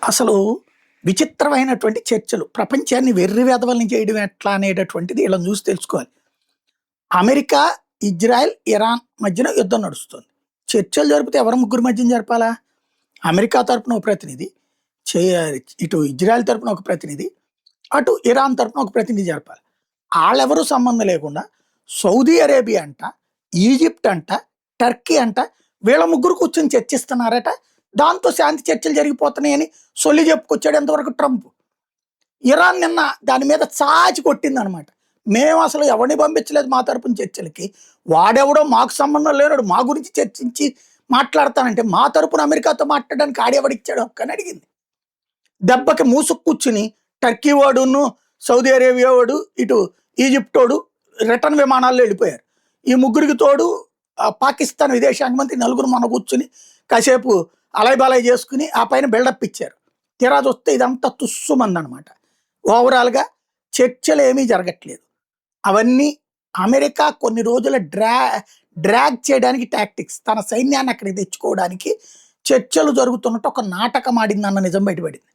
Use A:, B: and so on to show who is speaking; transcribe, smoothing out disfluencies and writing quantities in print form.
A: అసలు విచిత్రమైనటువంటి చర్చలు. ప్రపంచాన్ని వెర్రి వెధవల్ని చేయడం ఎట్లా అనేటటువంటిది ఈళ్ళని చూసి తెలుసుకోవాలి. అమెరికా, ఇజ్రాయెల్, ఇరాన్ మధ్యన యుద్ధం నడుస్తుంది. చర్చలు జరిపితే ఎవరు ముగ్గురి మధ్యన జరపాలా? అమెరికా తరపున ఒక ప్రతినిధి, చే ఇటు ఇజ్రాయెల్ తరపున ఒక ప్రతినిధి, అటు ఇరాన్ తరపున ఒక ప్రతినిధి జరపాలి. ఆళ్ళెవరు సంబంధం లేకుండా సౌదీ అరేబియా అంట, ఈజిప్ట్ అంట, టర్కీ అంట వీళ్ళ ముగ్గురు కూర్చొని చర్చిస్తున్నారట. దాంతో శాంతి చర్చలు జరిగిపోతున్నాయని సొల్లి చెప్పుకొచ్చాడు ఎంతవరకు ట్రంప్. ఇరాన్ నిన్న దాని మీద చాచి కొట్టిందనమాట. మేము అసలు ఎవరిని పంపించలేదు మా తరపున చర్చలకి. వాడెవడో మాకు సంబంధం లేనాడు మా గురించి చర్చించి మాట్లాడతానంటే మా తరపున అమెరికాతో మాట్లాడడానికి ఆడెవడిచ్చాడు అని అడిగింది. దెబ్బకి మూసుకు కూర్చుని టర్కీ వాడును, సౌదీ అరేబియా వాడు, ఇటు ఈజిప్ట్ వాడు రిటర్న్ విమానాల్లో వెళ్ళిపోయారు. ఈ ముగ్గురికి తోడు పాకిస్తాన్ విదేశాంగ మంత్రి నలుగురు మన కూర్చుని కాసేపు అలైబాలై చేసుకుని ఆ పైన బిల్డప్ ఇచ్చారు. తీరా చూస్తే ఇదంతా తుస్సుమందనమాట. ఓవరాల్గా చర్చలు ఏమీ జరగట్లేదు. అవన్నీ అమెరికా కొన్ని రోజుల డ్రాగ్ చేయడానికి టాక్టిక్స్, తన సైన్యాన్ని అక్కడికి తెచ్చుకోవడానికి చర్చలు జరుగుతున్నట్టు ఒక నాటకం ఆడిందన్న నిజం బయటపడింది.